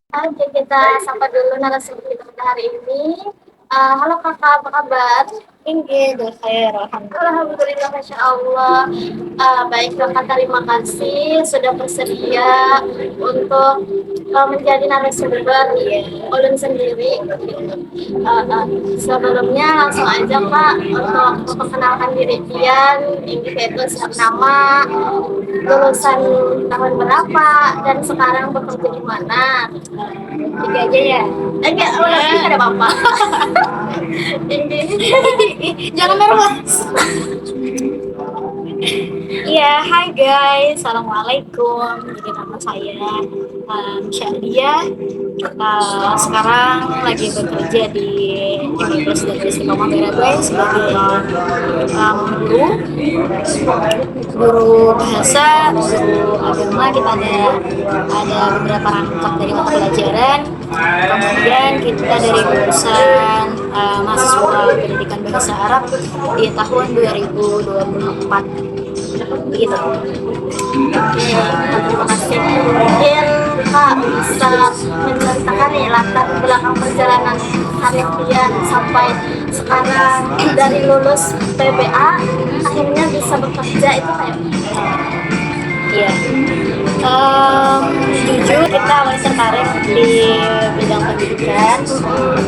Oke, kita sapa dulu narasumber kita pada hari ini. Halo kakak, apa kabar? Tinggi, khair, alhamdulillah. Alhamdulillah, Masya Allah. Baik kakak, terima kasih sudah bersedia untuk menjadi narasumber ulun sendiri. Sebelumnya langsung aja kak untuk memperkenalkan diri pian, ini itu siapa nama, lulusan tahun berapa, dan sekarang bekerja di mana. Tiga aja ya. Enggak, lebih ada apa-apa. Ini Jangan nervous. Iya, hai guys, assalamualaikum. Jadi nama saya Syadia. Sekarang lagi bekerja di Universitas Istiqomah Berabai sebagai guru bahasa, guru agama. Kita ada beberapa rangkap dari mata pelajaran. Kemudian kita dari jurusan mahasiswa pendidikan bahasa Arab di tahun 2024 gitu. terima kasih. Mungkin kak bisa menceritakan nih latar belakang perjalanan karir pian sampai sekarang dari lulus PBA akhirnya bisa bekerja itu kayak. Iya. Jujur kita awalnya tertarik di bidang pendidikan.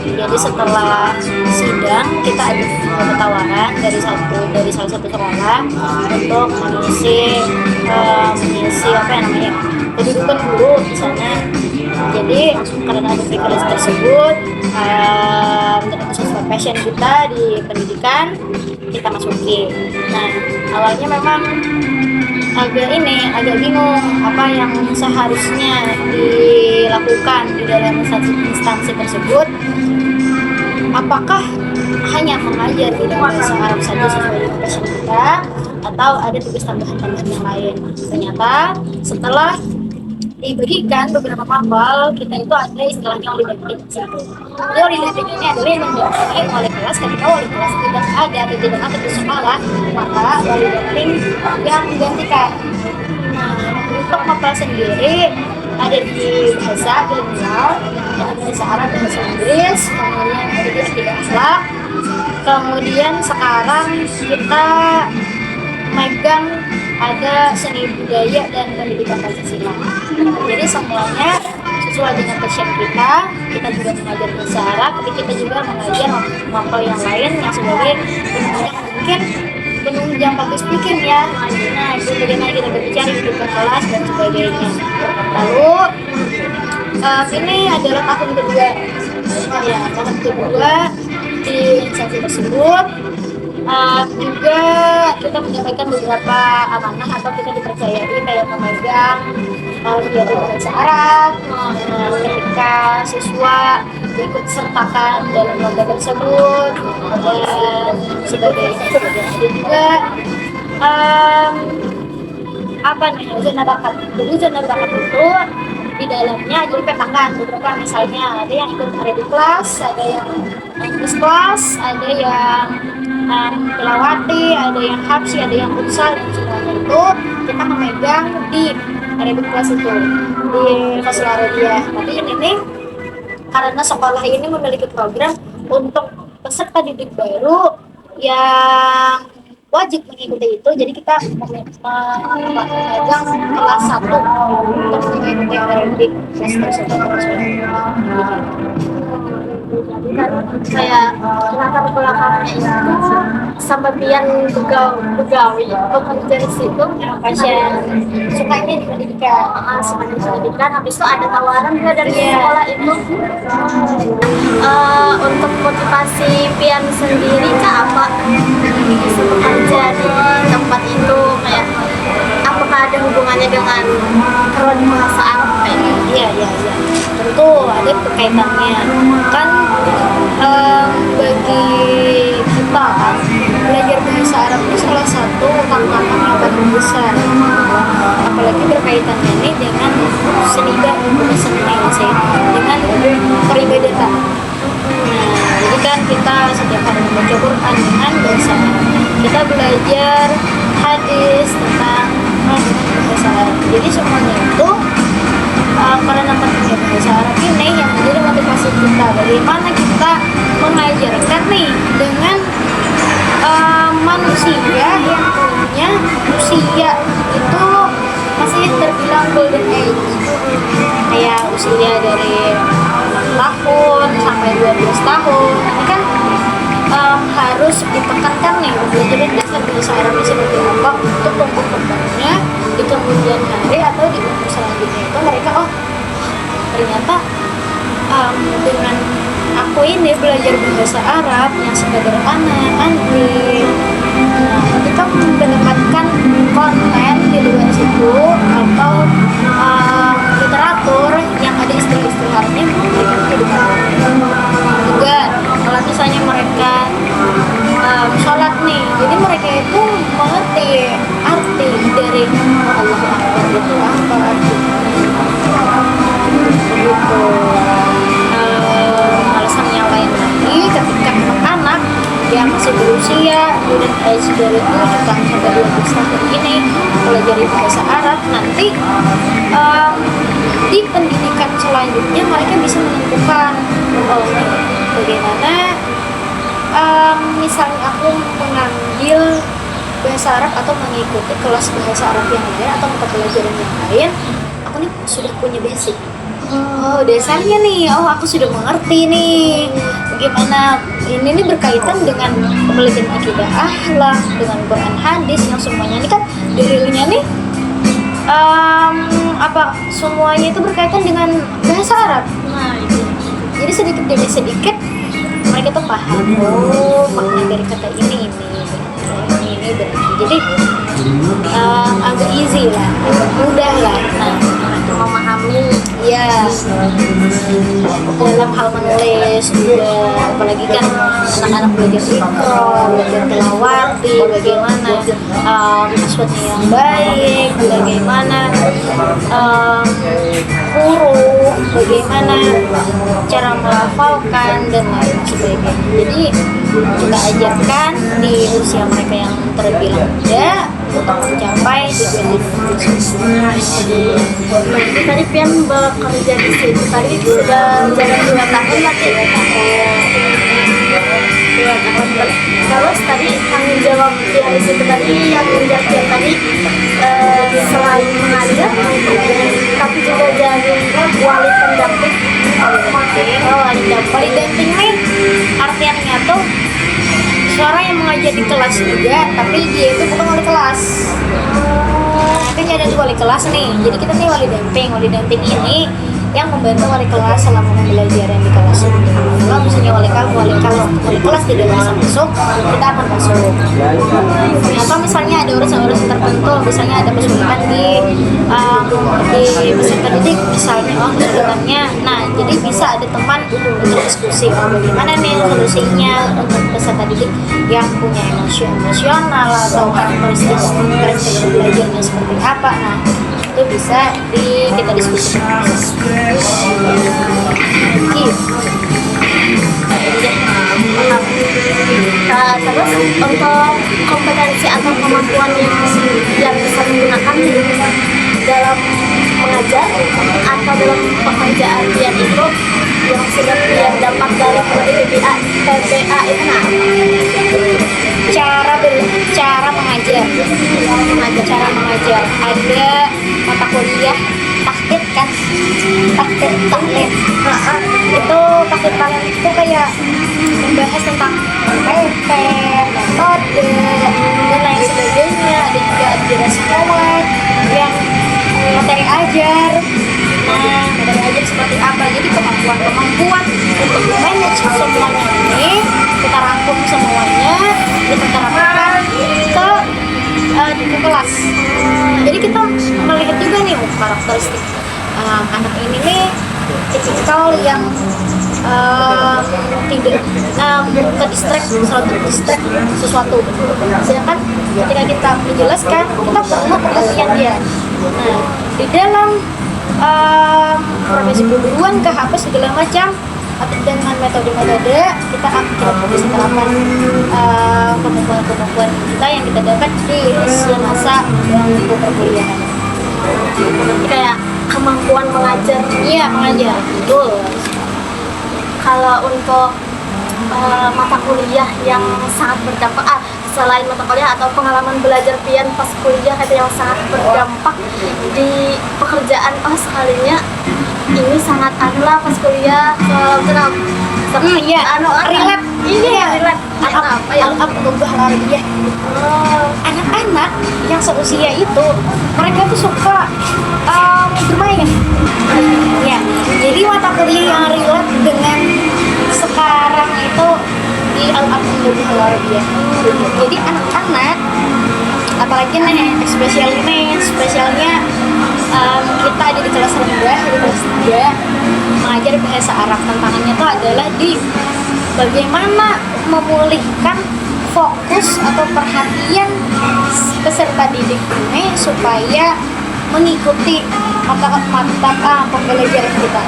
Jadi setelah sidang kita ada tawaran dari salah satu sekolah untuk mengisi apa yang namanya pendidikan guru di sana. Jadi karena ada privilege tersebut dan itu sesuai passion kita di pendidikan, kita masuki. Nah, awalnya memang agak bingung apa yang seharusnya dilakukan di dalam instansi tersebut. Apakah hanya mengajar di dalam bahasa Arab saja sesuai dengan passion kita, atau ada tugas tambahan-tambahan yang lain? Ternyata setelah diberikan beberapa mapel, kita itu ada istilahnya orienting. Jadi orienting ini adalah yang dilakukan oleh kelas. Ketika wali kelas tidak ada atau tidak ada di sekolah, maka orienting yang menggantikan. Nah, untuk mapel sendiri ada di bahasa bilingual, ada bahasa Arab dan bahasa Inggris, kemudian ada di akidah akhlak. Kemudian sekarang kita megang ada seni budaya dan pendidikan Pancasila. Jadi semuanya sesuai dengan passion kita. Kita juga mengajar bahasa Arab, tapi kita juga mengajar mapel yang lain yang sebagai penunjang public speaking ya. Nah, itu bagaimana kita berbicara di depan kelas dan sebagainya. Lalu ini adalah tahun kedua di instansi tersebut. Juga kita menyampaikan beberapa amanah atau kita dipercayai kayak memegang kegiatan bahasa Arab ketika siswa ikut sertakan dalam lomba tersebut dan sebagainya. Dan juga zona bakat. Jadi zona bakat itu di dalamnya jadi petakan beberapa, misalnya ada yang ikut Arabic class, ada yang English class, ada yang tilawati, ada yang hapsi, ada yang futsal, dan semuanya itu kita memegang di Arabic class itu di Fasul Arabia. Tapi ini karena sekolah ini memiliki program untuk peserta didik baru yang wajib mengikuti itu, jadi kita memegang kelas 1 untuk mengikuti Arabic kelas tersebut. Jadi kan kayak latar belakangnya itu sama pian begawi bekerja di situ Pasien sukanya di pendidikan. suka di pendidikan. Habis itu ada tawaran juga dari sekolah itu. Untuk motivasi pian sendiri kak apa bisa bekerja di tempat itu, kayak apakah ada hubungannya dengan prodi bahasa Arab kayak gitu? Iya. Tentu ada kaitannya. Kan bagi kita kan belajar bahasa Arab itu salah satu tantangan yang paling besar. Apalagi berkaitannya ini dengan seni dengan peribadatan. Nah, jadi kan kita setiap hari membaca Quran dengan bahasa Arab. Kita belajar hadis tentang bahasa Arab. Jadi semuanya itu karena pentingnya bahasa Arab ini usia dari 6 tahun sampai 12 tahun. Ini kan harus ditekankan nih belajar dasar bahasa Arabnya seperti apa untuk tumbuh kembangnya di kemudian hari atau di umur selanjutnya itu mereka ternyata dengan aku ini belajar bahasa Arab yang sederhana nanti kita mendapatkan konten di luar situ atau literatur yang ada istilah-istilah Arabnya memberikan kehidupan juga. Kalau misalnya mereka sholat nih, jadi mereka itu mengerti arti dari Allahu Akbar itu apa begitu. Alasan yang lain lagi, ketika anak-anak yang masih berusia kemudian age dari 7 tahun sampai 12 tahun ini pelajari bahasa Arab, nanti di pendidikan selanjutnya mereka bisa menentukan bagaimana misalnya aku mengambil bahasa Arab atau mengikuti kelas bahasa Arab yang lain atau mata pelajaran yang lain, aku nih sudah punya basic. Dasarnya nih, aku sudah mengerti nih bagaimana ini nih berkaitan dengan pembelajaran akidah akhlak, dengan Quran hadis yang semuanya ini kan dalilnya nih semuanya itu berkaitan dengan bahasa Arab. Nah itu jadi sedikit demi sedikit mereka tuh paham makna dari kata ini berarti. Jadi agak easy lah, mudah lah memahami ya dalam hal menulis juga, apalagi kan anak-anak belajar ikro, belajar tilawati, bagaimana maksudnya yang baik, bagaimana huruf, bagaimana cara melafalkan dan lain sebagainya. Jadi kita ajarkan di usia mereka yang terbilang muda untuk mencapai tujuan hidup. Tadi Pian bekerja di situ tadi sudah jalan 2 tahun lagi. 2 tahun. Terus tadi tanggung jawab Pian di situ tadi yang menjadi Pian tadi selain mengajar, tapi juga jadi wali pendamping. Wali damping nih artiannya tuh seorang yang mengajar di kelas juga, tapi dia itu bukan wali kelas. Kan ada wali kelas nih, jadi kita nih wali damping. Wali damping ini yang membantu wali kelas selama pembelajaran di kelas itu. Kalau misalnya wali kelas tidak bisa masuk, kita akan masuk. Atau misalnya ada urusan-urusan tertentu, misalnya ada kesulitan di peserta didik, misalnya kesulitannya, nah jadi bisa ada teman untuk diskusi bagaimana nih solusinya untuk peserta didik yang punya emosional atau karakteristik belajarnya seperti apa. Nah itu bisa kita diskusikan. Terus untuk kompetensi atau kemampuan yang bisa digunakan dalam mengajar atau dalam pekerjaan Pian itu yang sudah Pian dapat dari PPA itu cara mengajar ada mata kuliah takdir kan, takdir itu takdir talent itu kayak membahas tentang PP, metode dan lain sebagainya. Ada juga ajaran sekolah yang materi ajar. Nah, materi ajar seperti apa? Jadi kemampuan untuk manage semuanya ini kita rangkum semuanya, kita terapkan ke kelas. Jadi kita melihat juga nih karakteristik anak ini nih tipikal yang tidak selalu terdistract sesuatu. Sedangkan ketika kita menjelaskan, kita perlu perhatian dia. Nah, di dalam profesi keguruan kah apa segala macam atau dengan metode-metode kita bisa terapkan kemampuan kita yang kita dapat di usia masa untuk perkuliahan. Kayak kemampuan mengajar. Iya, mengajar. Betul. Kalau untuk mata kuliah yang sangat berdampak, selain mata kuliah atau pengalaman belajar Pian pas kuliah yang sangat berdampak di pekerjaan, sekalinya ini sangat adalah pas kuliah senam Iya, relate. relate apa ya? Al-Lughah Al-Arabiyah. Anak-anak yang seusia itu mereka tuh suka bermain. Ya, jadi mata kuliah yang relate dengan sekarang itu di Al-Lughah Al-Arabiyah. Jadi anak-anak, apalagi nih spesialnya kita ada di kelas rendah, di kelas 3 mengajar bahasa Arab. Tantangannya itu adalah di bagaimana memulihkan fokus atau perhatian peserta didik ini supaya mengikuti mata pembelajaran kita.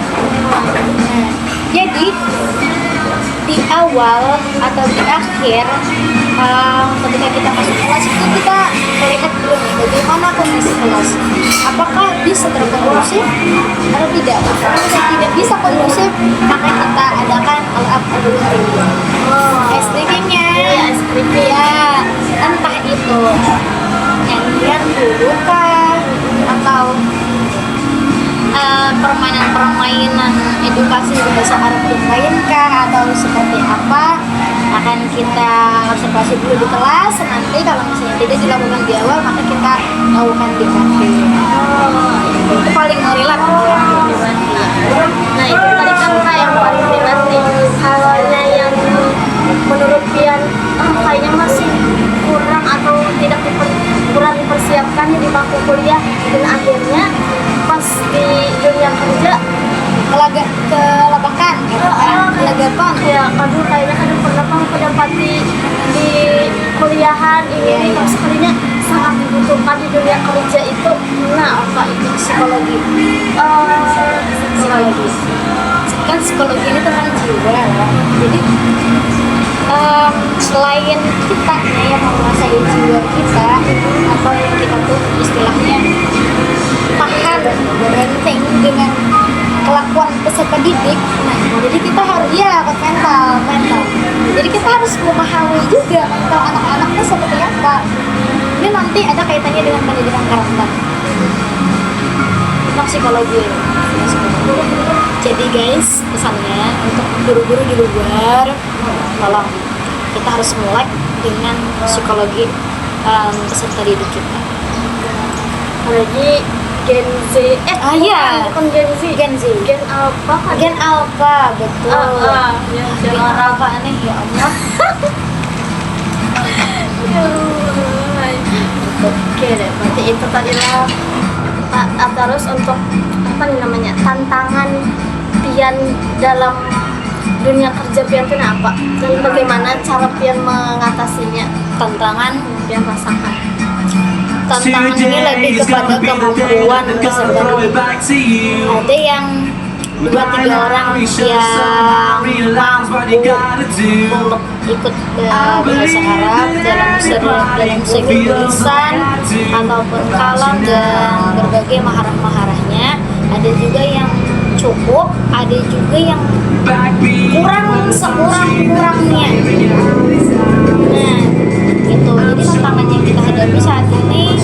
Nah, jadi di awal atau di akhir ketika kita masuk kelas itu kita melihat dulu nih bagaimana kondisi kelas, apakah bisa terkondusif atau tidak. Kalau tidak bisa kondusif maka kita adakan al-Lughah. STG-nya ya entah itu nyanyian dulu kah atau permainan edukasi bahasa Arab yang lain kah atau seperti apa akan kita observasi dulu di kelas. Nanti kalau misalnya tidak dilakukan di awal maka kita lakukan di akhir. Itu paling relate. Nah itu tadi kan Kak yang paling relate nih. Halnya yang menurut Pian kayaknya masih kurang atau kurang dipersiapkan di bangku kuliah, dan akhirnya pas di dunia kerja Kelagapan ya aduh kayaknya kan pernah mendapati di kuliahan ini yang sekalinya sangat dibutuhkan di dunia kerja itu. Nah apa itu psikologi kan psikologi ini tentang jiwa. Jadi selain kita yang menguasai jiwa kita atau yang kita tuh istilahnya paham benteng dengan kelakuan peserta didik, nah jadi kita harus mental. Jadi kita harus memahami juga mental anak-anaknya seperti apa. Ini nanti ada kaitannya dengan pendidikan karakter tentang psikologi. Jadi guys, pesannya untuk guru-guru di luar, tolong kita harus melek dengan psikologi peserta didik kita. apalagi Gen Z bukan Gen Alpha kan? Gen Alpha, betul. Gen Alpha aneh ya Allah. Oke deh, berarti itu tadilah terus untuk apa nih namanya tantangan Pian dalam dunia kerja Pian itu apa dan bagaimana cara Pian mengatasinya, Tantangan Pian rasakan. tantangan ini lebih kepada kemampuan peserta didik. Ada yang 2-3 orang yang mampu untuk ikut bahasa Arab dalam segi tulisan ataupun kalam dan berbagai maharah-maharahnya. Ada juga yang cukup, ada juga yang kurang sekurang-kurangnya. Nah, gitu. Jadi tantangan yang kita hadapi saat ini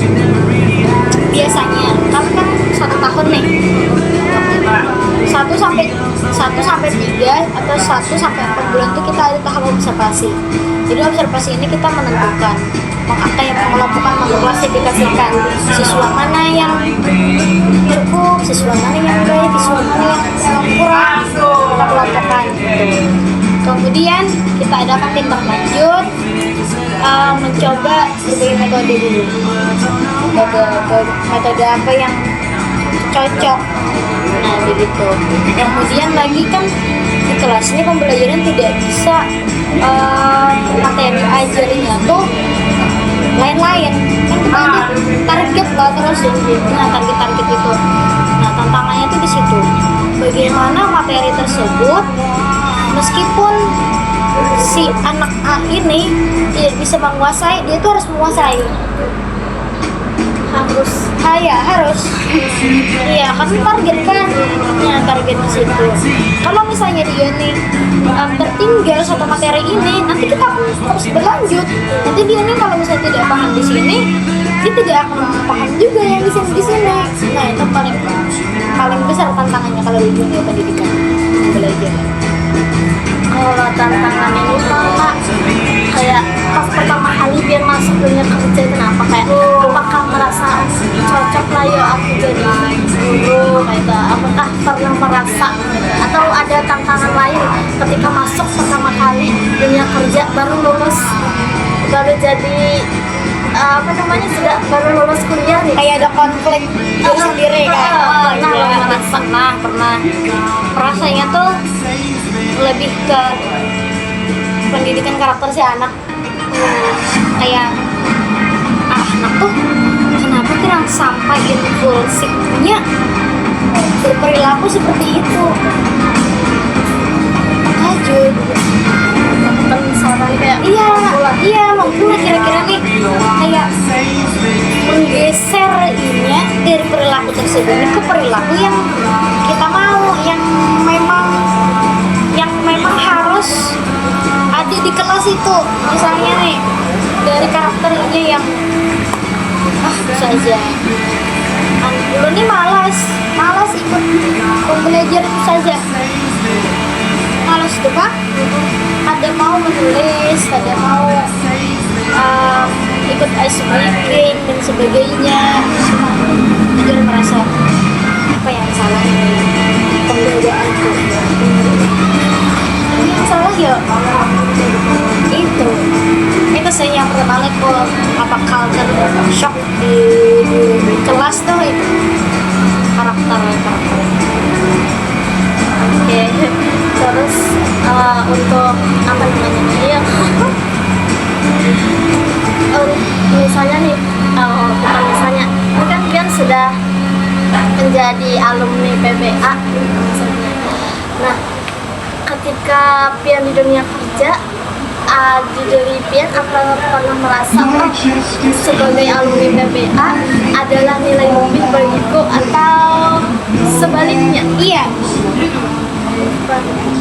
biasanya kami kan 1 tahun nih, 1 sampai 3 atau 1 sampai 4 bulan itu kita ada tahap observasi. Jadi observasi ini kita menentukan mengelompokkan, mengklasifikasikan siswa mana yang cukup, siswa mana yang baik, siswa mana yang kurang, kita kelompokkan gitu. Kemudian kita adakan tindak lanjut, mencoba berbagai metode dulu, metode apa yang cocok. Nah begitu. Kemudian lagi kan di kelas ini pembelajaran tidak bisa materi ajarnya tuh lain-lain, kan kita ada target lah terus. Nah target itu, nah tantangannya tuh di situ, bagaimana materi tersebut meskipun si anak A ini tidak bisa menguasai, dia tuh harus menguasai. Harus iya kan target kan ya, target di situ. Kalau misalnya dia nih tertinggal satu materi ini, nanti kita harus berlanjut. Nanti dia nih kalau misalnya tidak paham di sini, dia tidak akan paham juga yang di sini. Nah itu paling besar tantangannya kalau di dunia pendidikan belajar. Kalau tantangan ini Kak, kayak pas pertama kali biar masuk dunia kerja itu kenapa kayak apakah merasa cocok lah ya aku jadi guru kayak gitu. Apakah pernah merasa atau ada tantangan lain ketika masuk pertama kali dunia kerja baru lulus baru jadi apa namanya sudah baru lulus kuliah nih Kayak ada konflik diri sendiri kan? pernah Rasanya tuh lebih ke pendidikan karakter si anak. Kayak anak tuh kenapa kira sampai impulsifnya berperilaku seperti itu? Lanjut. misalkan kayak Iya mungkin kira-kira nih kayak menggeser ininya dari perilaku tersebut ke perilaku yang kita mau, yang memang harus ada di kelas itu. Misalnya nih dari karakternya yang bisa aja lu nih malas ikut pembelajaran itu saja, malas tuh Pak, ada mau menulis, ada mau ikut ice breaking dan sebagainya. Jadi merasa apa yang salah pembelajaranku, yang salah ya itu saya yang pertama kali kok apa culture shock di kelas tuh itu karakter. Oke, terus untuk apa namanya ya misalnya nih bukan misalnya ini kan Pian sudah menjadi alumni PBA misalnya. Nah ketika Pian di dunia kerja di diri Pian apa pernah merasa sebagai alumni PBA adalah nilai lebih bagiku atau sebaliknya? Iya,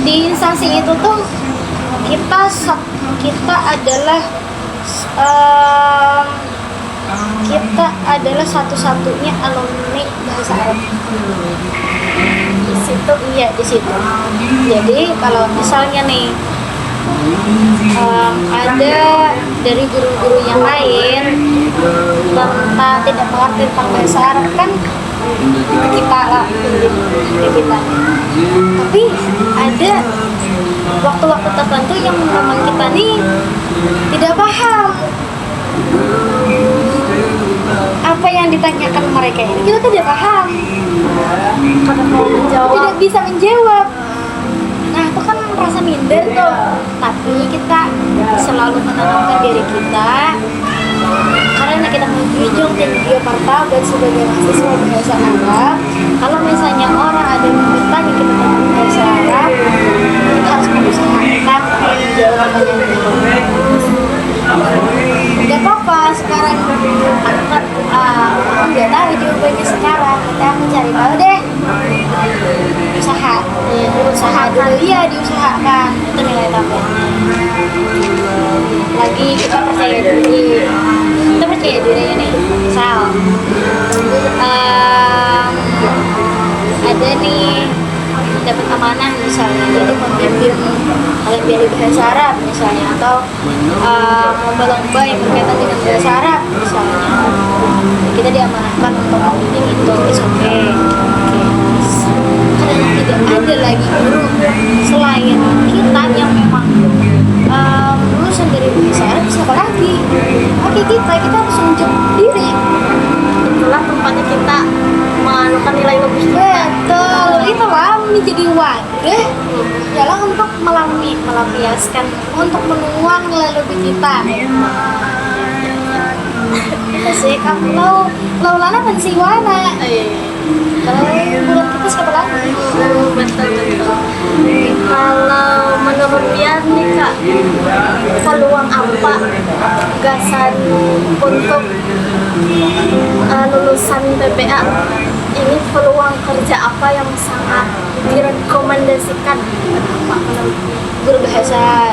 di instansi itu tuh kita adalah satu-satunya alumni bahasa Arab di situ. Iya, di situ. Jadi kalau misalnya nih ada dari guru-guru yang lain tentang tidak mengerti tentang bahasa Arab kan kita lah kita. Tapi ada waktu-waktu tertentu yang memang kita nih tidak paham apa yang ditanyakan mereka ini, kita tidak paham, tidak bisa menjawab. Nah itu kan merasa minder tuh. Tapi kita selalu menanamkan diri kita karena kita menjunjung tinggi martabat sebagai mahasiswa bahasa Arab. Kalau misalnya orang ada yang bertanya kita tentang bahasa Arab, kita harus berusaha menjawab pertanyaan itu. Gak apa-apa sekarang aku nggak tahu jawabannya sekarang, kita mencari tahu deh. Usaha dulu, ya diusahakan, itu nilai tambah. Lagi kita percaya diri ini. Misal ada nih dapat amanah misalnya, jadi memimpin Olimpiade bahasa Arab misalnya, atau lomba-lomba yang berkaitan dengan bahasa Arab misalnya, kita diamanahkan untuk memimpin itu. Oke. Karena tidak ada lagi guru selain kita yang memang lulusan dari bahasa Arab, siapa lagi? Oke, kita harus menunjuk diri. Itulah tempatnya kita menganukan nilai lebih. Betul, itu menjadi wadah jalan untuk melampiaskan, untuk menuang nilai lebih kita. Kasih kalau lana pensiwana. Kalau bulan kita siapa lagi? Betul. Kalau menurut Pian nih Kak, peluang apa gagasan untuk lulusan PPA ini, peluang kerja apa yang sangat direkomendasikan? Guru bahasa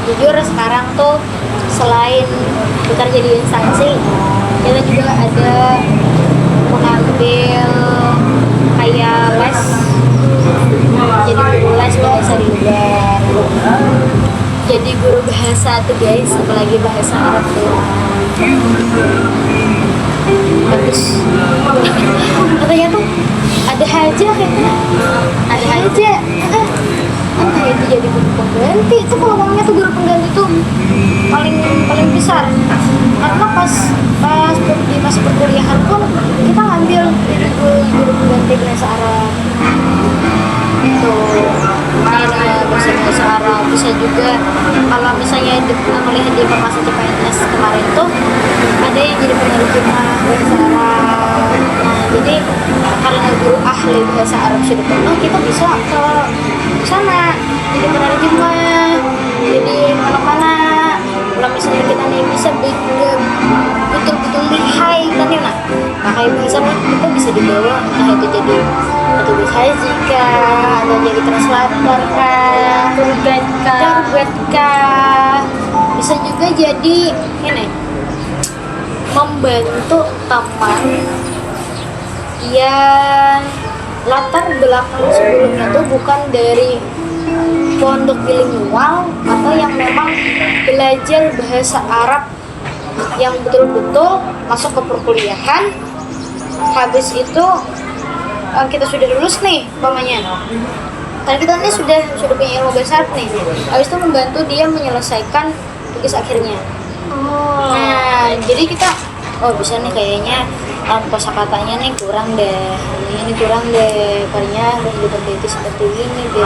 jujur sekarang tuh selain bekerja di instansi, kita juga ada mengambil kayak les, jadi guru les bahasa di luar, jadi guru bahasa tuh guys, apalagi bahasa Arab tuh bagus. Katanya tuh ada aja kayaknya, ada aja entah itu jadi guru pengganti. Itu kalau ngomongnya tuh guru pengganti tuh paling paling besar, karena pas di masa perkuliahan pun kita ngambil jadi guru pengganti bahasa Arab itu, bahasa Arab. Bisa juga kalau misalnya melihat di informasi CPNS kemarin tuh ada yang jadi penerjemah bahasa Arab. Nah, jadi karena guru ahli bahasa Arab sudah penuh, kita bisa ke sana jadi penerjemah, jadi mana-mana. Kalau misalnya kita nih bisa betul-betul lihai kan ya, nah kayak bahasa kita bisa dibawa, nah itu jadi petugas haji kah, atau jadi translator kah, tour guide kah, bisa juga jadi ini membantu teman yang latar belakang sebelumnya tuh bukan dari pondok bilingual atau yang memang belajar bahasa Arab yang betul-betul masuk ke perkuliahan. Habis itu kita sudah lulus nih umpamanya, karena kita ini sudah punya ilmu bahasa Arab nih, habis itu membantu dia menyelesaikan tugas akhirnya. Nah jadi kita bisa nih kayaknya kosakatanya nih kurang deh, ini kurang deh, palingnya harus diperbaiki seperti ini deh.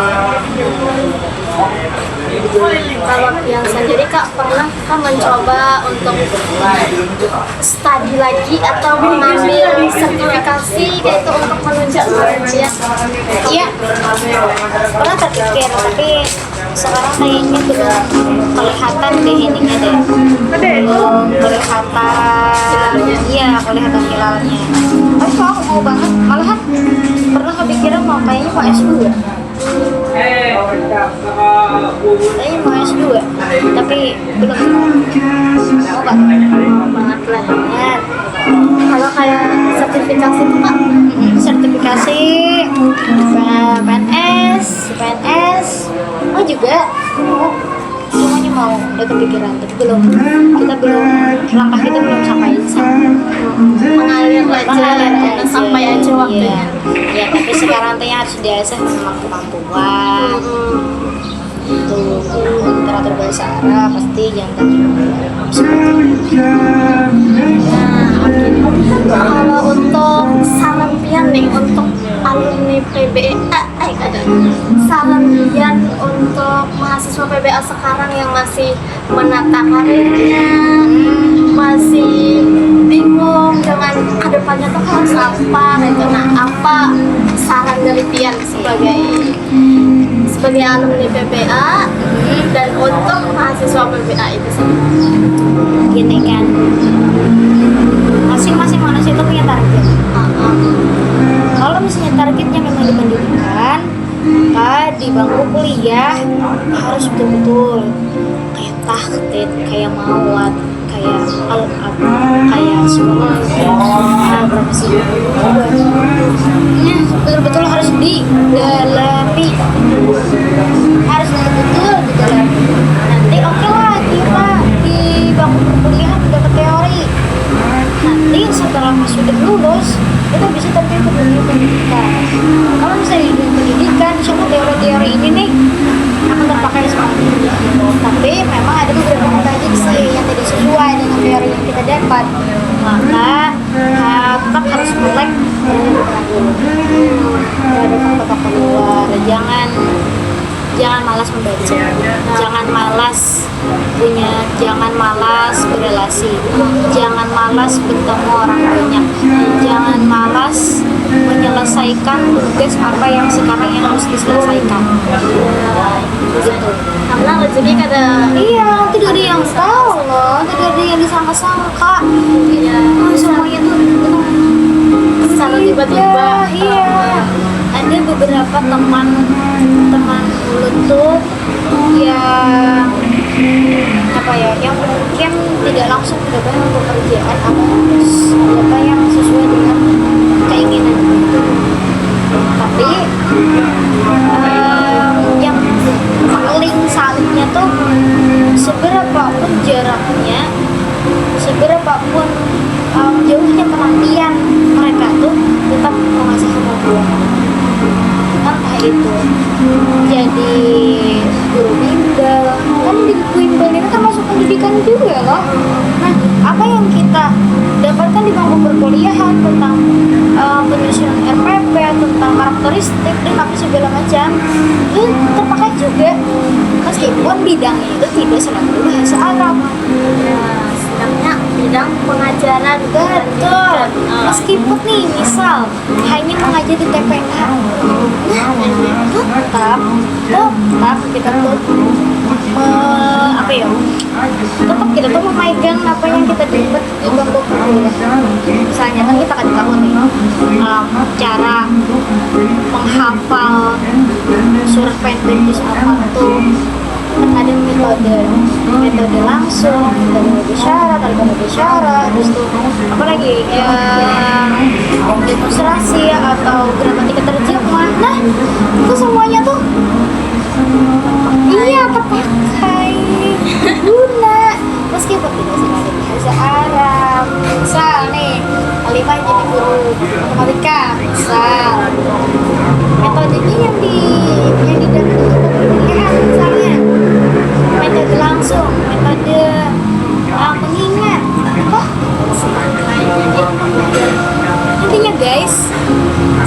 Kalau yang sendiri Kak, pernah Kak mencoba untuk studi lagi atau mengambil sertifikasi kayak itu untuk menunjang ya? Iya, pernah terpikir, tapi sekarang kayaknya belum kelihatan deh ininya deh, belum kelihatan, iya kelihatan hilalnya. Tapi kalau aku mau banget, malahan pernah kepikiran kayaknya mau S2. Kayaknya mau S2, tapi belum. Mau gak? Banget lah. Kalau kayak sertifikasi itu Kak? Sertifikasi PNS, oh juga semuanya mau, udah kepikiran, tapi belum, langkah kita belum sampai di sana. Mengalir aja, sampai aja waktunya. Ya, tapi sekarang tuh harus diasah memang kemampuan. Tuh, literatur bahasa Arab pasti jangan Kalau untuk saran pian nih untuk alumni PBA, saran pian untuk mahasiswa PBA sekarang yang masih menata karirnya, masih bingung dengan kedepannya tuh harus apa gitu. Nah, apa saran dari pian sebagai alumni PBA dan untuk mahasiswa PBA itu sendiri? gini kan, masing-masing manusia itu punya target. Kalau misalnya targetnya memang di pendidikan, maka di bangku kuliah harus betul-betul kayak tahdid, kayak mawat, kayak kayak semua berapa sih? Betul-betul harus didalami, harus betul-betul didalami. Nanti oke lah kita di bangku perkuliahan udah ke teori. Nanti setelah sudah lulus kita bisa terjun ke dunia pendidikan. Kalau misalnya di dunia pendidikan, semua teori-teori ini nih akan terpakai semua. Tapi memang ada beberapa kontradiksi yang tidak sesuai dengan teori yang kita dapat. Maka tetap harus melek terhadap tokoh luar. Jangan malas membaca, jangan malas berrelasi, jangan malas bertemu orang banyak, jangan malas menyelesaikan tugas apa yang sekarang yang harus diselesaikan. Gitu. Karena rezeki kada tidak ada yang tahu loh, tidak ada yang disangka-sangka. Iya. Semuanya tuh secara tiba-tiba. Iya. Ada beberapa teman mulut tuh yang apa ya, yang mungkin tidak langsung mendapatkan pekerjaan apa yang sesuai dengan keinginan. Tapi yang paling salibnya tuh seberapapun jaraknya, seberapapun jauhnya penantian, mereka tuh tetap mengasih kemampuan. Entah itu jadi guru bimbel, kan di bimbel ini termasuk pendidikan juga loh. Nah, apa yang kita dapatkan di bangku perkuliahan tentang penyusunan RPP, tentang karakteristik dan apa segala macam itu terpakai juga, meskipun bidangnya itu tidak selalu bahasa Arab. Sedangnya bidang pengajaran. Betul. Meskipun nih misal hanya mengajar di TPA, tetap kita tuh apa ya? Tetap kita tuh memegang apa yang kita dapat di bangku perkuliahan. Misalnya kan kita kan tahu nih cara menghafal surat pendek di apa kan ada metode langsung, metode syarat, terus tuh apa lagi demonstrasi atau gramatika terjemah. Nah, itu semuanya tuh iya terpakai guna meskipun tidak selalu bahasa Arab. Misal nih Alimah jadi guru matematika, misal metodenya yang didapat perkuliahan, misalnya metode langsung, metode mengingat, intinya guys,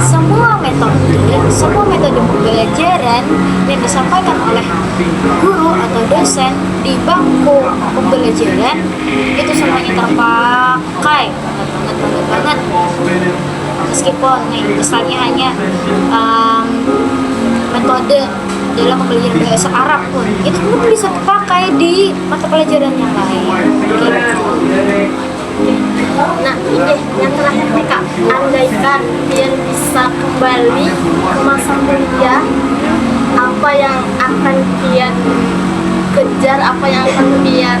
semua metode pembelajaran yang disampaikan oleh guru atau dosen di bangku pembelajaran itu semuanya terpakai banget. Meskipun nih misalnya hanya metode dalam pembelajaran bahasa Arab pun itu pun bisa terpakai di mata pelajaran yang lain gitu. Nah, ini yang terakhir nih Kak, andaikan Pian bisa kembali ke masa kuliah, apa yang akan Pian kejar, apa yang akan Pian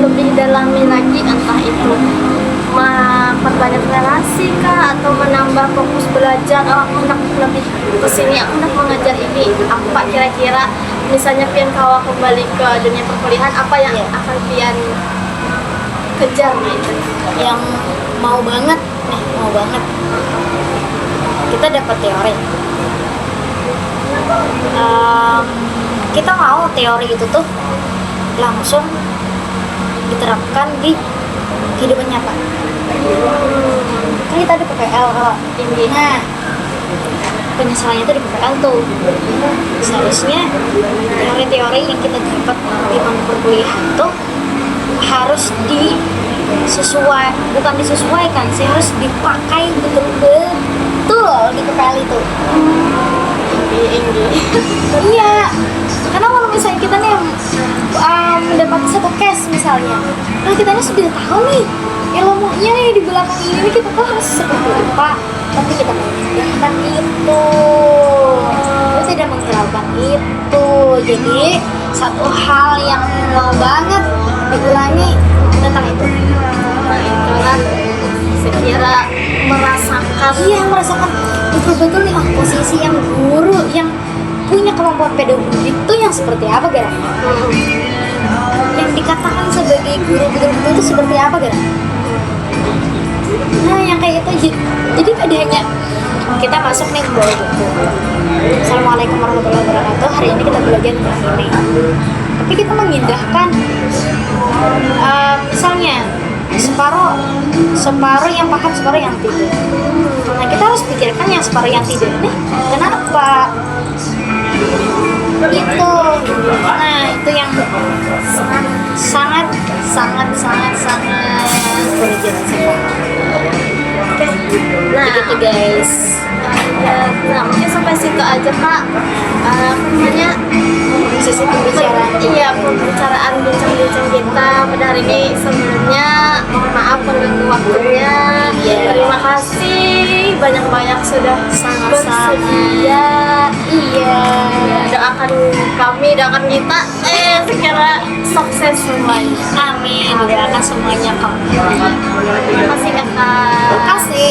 lebih dalami lagi, entah itu memperbanyak relasi kah, atau menambah fokus belajar, aku nak lebih kesini, aku nak mengajar ini, apa kira-kira misalnya Pian kalau kembali ke dunia perkuliahan, apa yang akan Pian kejar gitu? Yang mau banget kita dapat teori, kita mau teori itu tuh langsung diterapkan di kehidupan nyata. Kan kita di PPL kalau ini, nah penyesalannya itu di PPL tuh seharusnya teori-teori yang kita dapat di bangku perkuliahan tuh harus bukan disesuaikan sih, harus dipakai betul-betul di PPL itu. Iya, karena kalau misalnya kita nih mendapat satu case misalnya, nah kita ini sudah tahu nih ilmunya nih di belakang ini kita tuh harus seperti apa, tapi kita menggunakan itu, kita tidak menghiraukan itu. Jadi satu hal yang mau banget diulangi tentang itu. Nah, itulah sekira merasakan betul-betul nih posisi yang guru yang punya kemampuan pedagogik itu yang seperti apa, Gara? Yang dikatakan sebagai guru betul-betul itu seperti apa, Gara? Nah, yang kayak itu jadi pada hanya kita masuk nih ke bawah buku, Assalamualaikum warahmatullahi wabarakatuh, hari ini kita belajar tentang ini, tapi kita mengindahkan misalnya separuh yang paham, separuh yang tidak. Nah, kita harus pikirkan yang separuh yang tidak nih kenapa itu. Nah, itu yang sangat boleh jelaskan. Nah, gitu guys. Nah, mungkin sampai situ aja Kak. Namanya Sesi pembicaraan. Iya, pembicaraan bincang-bincang kita pada hari ini. Sebelumnya mohon maaf mengganggu waktunya. Iya. Terima kasih banyak-banyak sudah Sama-sama. bersedia. Iya. Doakan kami, doakan kita segera sukses semuanya. Amin. Doakan semuanya kok. Terima kasih kakak. Terima kasih.